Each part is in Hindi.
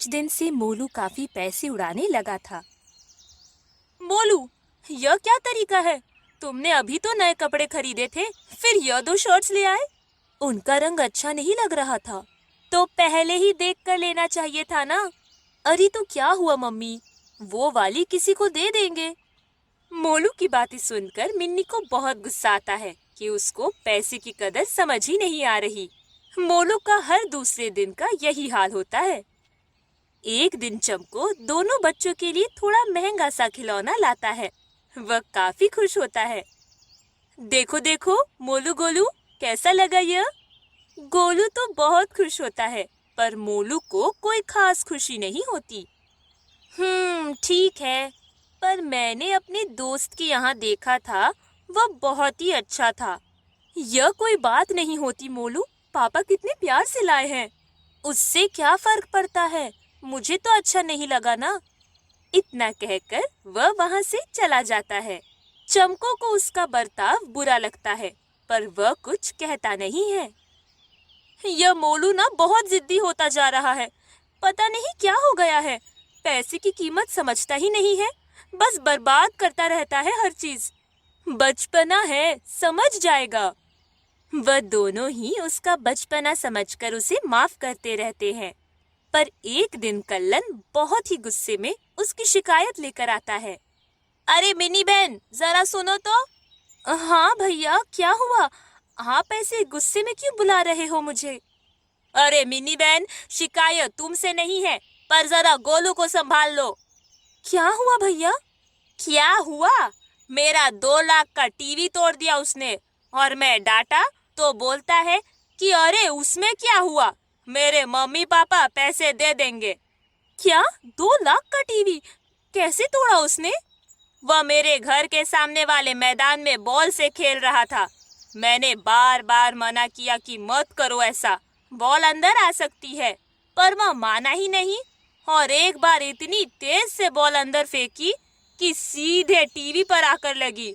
कुछ दिन से मोलू काफी पैसे उड़ाने लगा था। मोलू, यह क्या तरीका है? तुमने अभी तो नए कपड़े खरीदे थे, फिर यह दो शर्ट्स ले आए। उनका रंग अच्छा नहीं लग रहा था, तो पहले ही देख कर लेना चाहिए था ना। अरे तो क्या हुआ मम्मी, वो वाली किसी को दे देंगे। मोलू की बातें सुनकर मिन्नी को बहुत गुस्सा आता है कि उसको पैसे की कदर समझ ही नहीं आ रही। मोलू का हर दूसरे दिन का यही हाल होता है। एक दिन चमको दोनों बच्चों के लिए थोड़ा महंगा सा खिलौना लाता है। वह काफी खुश होता है। देखो देखो मोलू गोलू, कैसा लगा यह? गोलू तो बहुत खुश होता है, पर मोलू को कोई खास खुशी नहीं होती। ठीक है, पर मैंने अपने दोस्त के यहाँ देखा था, वह बहुत ही अच्छा था। यह कोई बात नहीं होती मोलू, पापा कितने प्यार से लाए हैं। उससे क्या फर्क पड़ता है, मुझे तो अच्छा नहीं लगा ना। इतना कहकर वह वहाँ से चला जाता है। चमको को उसका बर्ताव बुरा लगता है, पर वह कुछ कहता नहीं है। यह मोलू ना बहुत जिद्दी होता जा रहा है, पता नहीं क्या हो गया है। पैसे की कीमत समझता ही नहीं है, बस बर्बाद करता रहता है हर चीज। बचपना है, समझ जाएगा। वह दोनों ही उसका बचपना समझकर उसे माफ करते रहते हैं। पर एक दिन कल्लन बहुत ही गुस्से में उसकी शिकायत लेकर आता है। अरे मिनी बहन, जरा सुनो तो। हाँ भैया, क्या हुआ? आप ऐसे गुस्से में क्यों बुला रहे हो मुझे? अरे मिनी बहन, शिकायत तुमसे नहीं है, पर जरा गोलू को संभाल लो। क्या हुआ भैया? क्या हुआ? मेरा 2 लाख का टीवी तोड़ दिया उसने, और मैं डांटा तो बोलता है कि अरे उसमें क्या हुआ, मेरे मम्मी पापा पैसे दे देंगे। क्या? 2 लाख का टीवी कैसे तोड़ा उसने? वह मेरे घर के सामने वाले मैदान में बॉल से खेल रहा था। मैंने बार बार मना किया कि मत करो ऐसा, बॉल अंदर आ सकती है, पर वह माना ही नहीं, और एक बार इतनी तेज से बॉल अंदर फेंकी कि सीधे टीवी पर आकर लगी।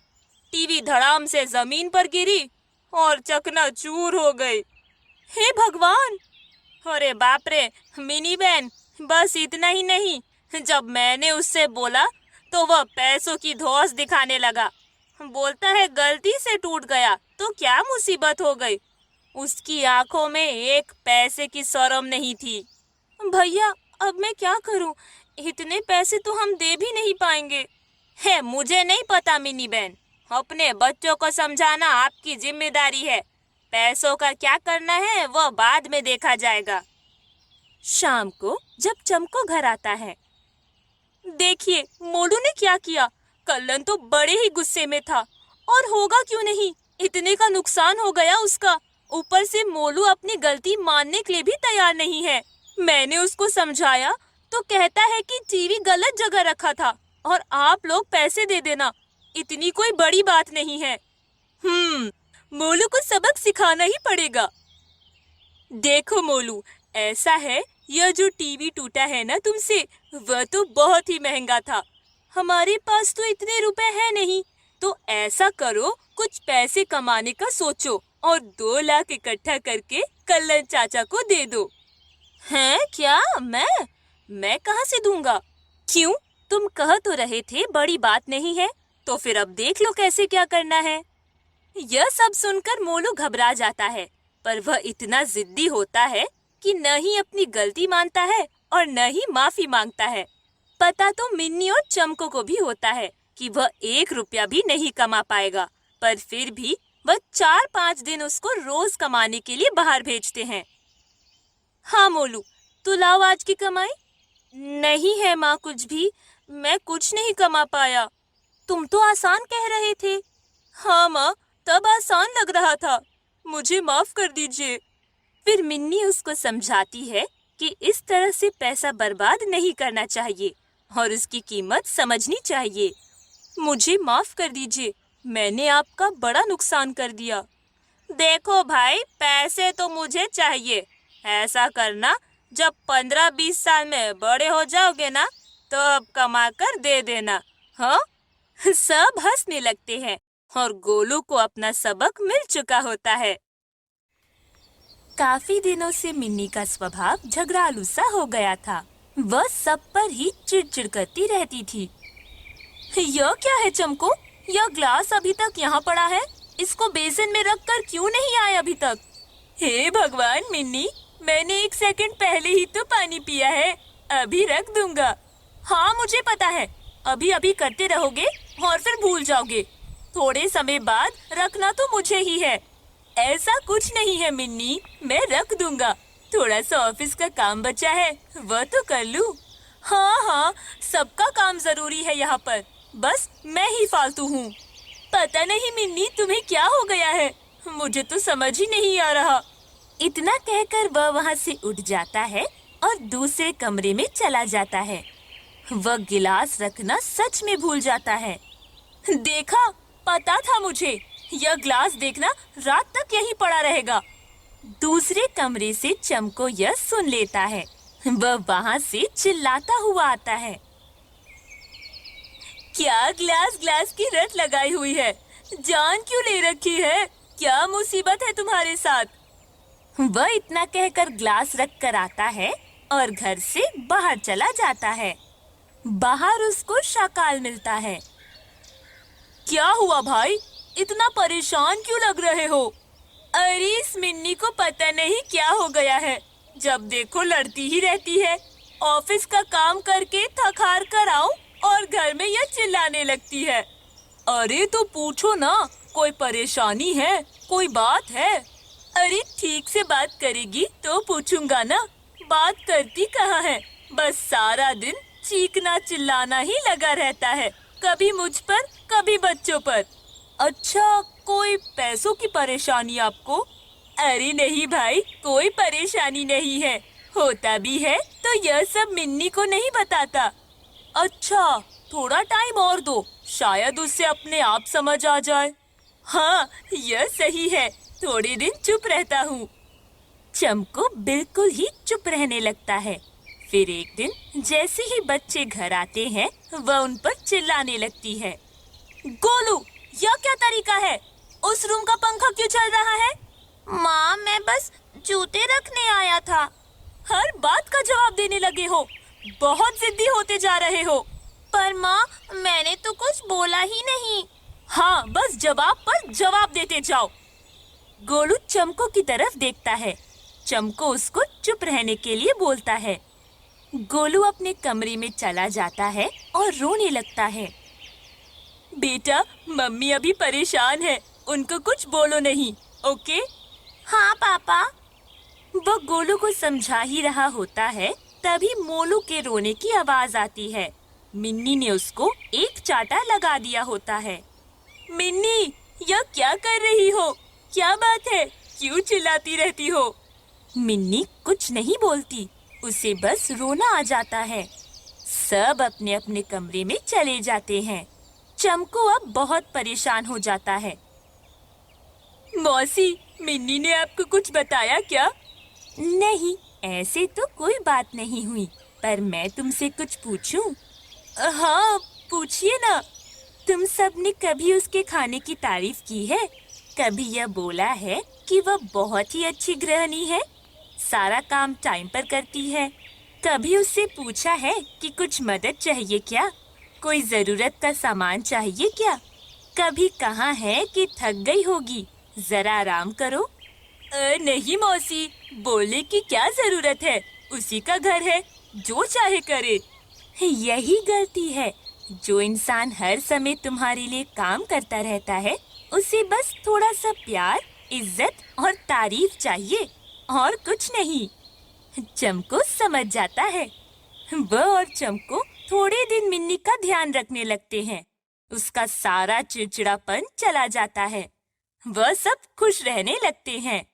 टीवी धड़ाम से जमीन पर गिरी और चकनाचूर हो गई। हे भगवान! अरे बाप रे मिनी बहन, बस इतना ही नहीं, जब मैंने उससे बोला तो वह पैसों की धौंस दिखाने लगा। बोलता है गलती से टूट गया तो क्या मुसीबत हो गई। उसकी आंखों में एक पैसे की शर्म नहीं थी। भैया, अब मैं क्या करूं? इतने पैसे तो हम दे भी नहीं पाएंगे। है, मुझे नहीं पता मिनी बहन, अपने बच्चों को समझाना आपकी जिम्मेदारी है। पैसों का क्या करना है वह बाद में देखा जाएगा। शाम को जब चमको घर आता है, देखिए मोलू ने क्या किया। कल्लन तो बड़े ही गुस्से में था, और होगा क्यों नहीं, इतने का नुकसान हो गया उसका। ऊपर से मोलू अपनी गलती मानने के लिए भी तैयार नहीं है। मैंने उसको समझाया तो कहता है कि टीवी गलत जगह रखा था और आप लोग पैसे दे देना, इतनी कोई बड़ी बात नहीं है। मोलू को सबक सिखाना ही पड़ेगा। देखो मोलू, ऐसा है, यह जो टीवी टूटा है ना तुमसे, वह तो बहुत ही महंगा था। हमारे पास तो इतने रुपए हैं नहीं, तो ऐसा करो, कुछ पैसे कमाने का सोचो और 2 लाख इकट्ठा करके कल्लन चाचा को दे दो। हैं क्या? मैं कहाँ से दूंगा? क्यों? तुम कह तो रहे थे बड़ी बात नहीं है, तो फिर अब देख लो कैसे क्या करना है। यह सब सुनकर मोलू घबरा जाता है, पर वह इतना जिद्दी होता है कि न ही अपनी गलती मानता है और न ही माफी मांगता है। पता तो मिन्नी और चमको को भी होता है कि वह 1 रुपया भी नहीं कमा पाएगा, पर फिर भी वह 4-5 दिन उसको रोज कमाने के लिए बाहर भेजते हैं। हाँ मोलू, तू लाओ आज की कमाई। नहीं है माँ कुछ भी, मैं कुछ नहीं कमा पाया। तुम तो आसान कह रहे थे। हाँ माँ, तब आसान लग रहा था, मुझे माफ कर दीजिए। फिर मिन्नी उसको समझाती है कि इस तरह से पैसा बर्बाद नहीं करना चाहिए और उसकी कीमत समझनी चाहिए। मुझे माफ कर दीजिए, मैंने आपका बड़ा नुकसान कर दिया। देखो भाई, पैसे तो मुझे चाहिए। ऐसा करना, जब 15-20 साल में बड़े हो जाओगे ना, तो अब कमा कर दे देना। हाँ? सब हंसने लगते हैं और गोलू को अपना सबक मिल चुका होता है। काफी दिनों से मिन्नी का स्वभाव झगड़ालू सा हो गया था। वह सब पर ही चिड़चिड़ करती रहती थी। यह क्या है चमको? यह ग्लास अभी तक यहाँ पड़ा है। इसको बेसिन में रखकर क्यों नहीं आए अभी तक? हे भगवान मिन्नी, मैंने 1 सेकंड पहले ही तो पानी पिया है। अभी रख दूंगा। हाँ मुझे पता है, अभी अभी करते रहोगे और फिर भूल जाओगे। थोड़े समय बाद रखना तो मुझे ही है। ऐसा कुछ नहीं है मिन्नी, मैं रख दूंगा। थोड़ा सा ऑफिस का काम बचा है, वह तो कर लूं। हाँ हाँ, सबका काम जरूरी है यहाँ पर, बस मैं ही फालतू हूँ। पता नहीं मिन्नी तुम्हें क्या हो गया है, मुझे तो समझ ही नहीं आ रहा। इतना कहकर वह वहाँ से उठ जाता है और दूसरे कमरे में चला जाता है। वह गिलास रखना सच में भूल जाता है। देखा, पता था मुझे, यह ग्लास देखना रात तक यहीं पड़ा रहेगा। दूसरे कमरे से चमको यह सुन लेता है। वह वहाँ से चिल्लाता हुआ आता है। क्या ग्लास ग्लास की रट लगाई हुई है? जान क्यों ले रखी है? क्या मुसीबत है तुम्हारे साथ? वह इतना कहकर ग्लास रख कर आता है और घर से बाहर चला जाता है। बाहर उसको शाकाल मिलता है। क्या हुआ भाई, इतना परेशान क्यों लग रहे हो? अरे इस मिन्नी को पता नहीं क्या हो गया है, जब देखो लड़ती ही रहती है। ऑफिस का काम करके थक हार कर आऊं और घर में यह चिल्लाने लगती है। अरे तो पूछो ना, कोई परेशानी है, कोई बात है? अरे ठीक से बात करेगी तो पूछूंगा ना, बात करती कहाँ है, बस सारा दिन चीखना चिल्लाना ही लगा रहता है, कभी मुझ पर कभी बच्चों पर। अच्छा, कोई पैसों की परेशानी आपको? अरे नहीं भाई, कोई परेशानी नहीं है। होता भी है तो यह सब मिन्नी को नहीं बताता। अच्छा, थोड़ा टाइम और दो, शायद उससे अपने आप समझ आ जाए। हाँ, यह सही है, थोड़े दिन चुप रहता हूँ। चमको बिल्कुल ही चुप रहने लगता है। फिर एक दिन जैसे ही बच्चे घर आते हैं, वह उन पर चिल्लाने लगती है। गोलू, यह क्या तरीका है? उस रूम का पंखा क्यों चल रहा है? माँ, मैं बस जूते रखने आया था। हर बात का जवाब देने लगे हो, बहुत जिद्दी होते जा रहे हो। पर माँ, मैंने तो कुछ बोला ही नहीं। हाँ, बस जवाब पर जवाब देते जाओ। गोलू चमको की तरफ देखता है। चमको उसको चुप रहने के लिए बोलता है। गोलू अपने कमरे में चला जाता है और रोने लगता है। बेटा, मम्मी अभी परेशान है, उनको कुछ बोलो नहीं, ओके? हाँ पापा। वह गोलू को समझा ही रहा होता है, तभी मोलू के रोने की आवाज आती है। मिन्नी ने उसको एक चाटा लगा दिया होता है। मिन्नी, यह क्या कर रही हो? क्या बात है, क्यों चिल्लाती रहती हो? मिन्नी कुछ नहीं बोलती, उसे बस रोना आ जाता है। सब अपने अपने कमरे में चले जाते हैं। चमको अब बहुत परेशान हो जाता है। मौसी, मिन्नी ने आपको कुछ बताया क्या? नहीं, ऐसे तो कोई बात नहीं हुई, पर मैं तुमसे कुछ पूछूं? हाँ, पूछिए ना। तुम सब ने कभी उसके खाने की तारीफ की है? कभी यह बोला है कि वह बहुत ही अच्छी गृहिणी है, सारा काम टाइम पर करती है? कभी उससे पूछा है कि कुछ मदद चाहिए क्या? कोई जरूरत का सामान चाहिए क्या? कभी कहा है कि थक गई होगी, जरा आराम करो? नहीं मौसी, बोलने की क्या जरूरत है, उसी का घर है, जो चाहे करे। यही गलती है, जो इंसान हर समय तुम्हारे लिए काम करता रहता है, उसे बस थोड़ा सा प्यार, इज्जत और तारीफ चाहिए, और कुछ नहीं। चमको समझ जाता है। वह और चमको थोड़े दिन मिन्नी का ध्यान रखने लगते हैं। उसका सारा चिड़चिड़ापन चला जाता है। वह सब खुश रहने लगते हैं।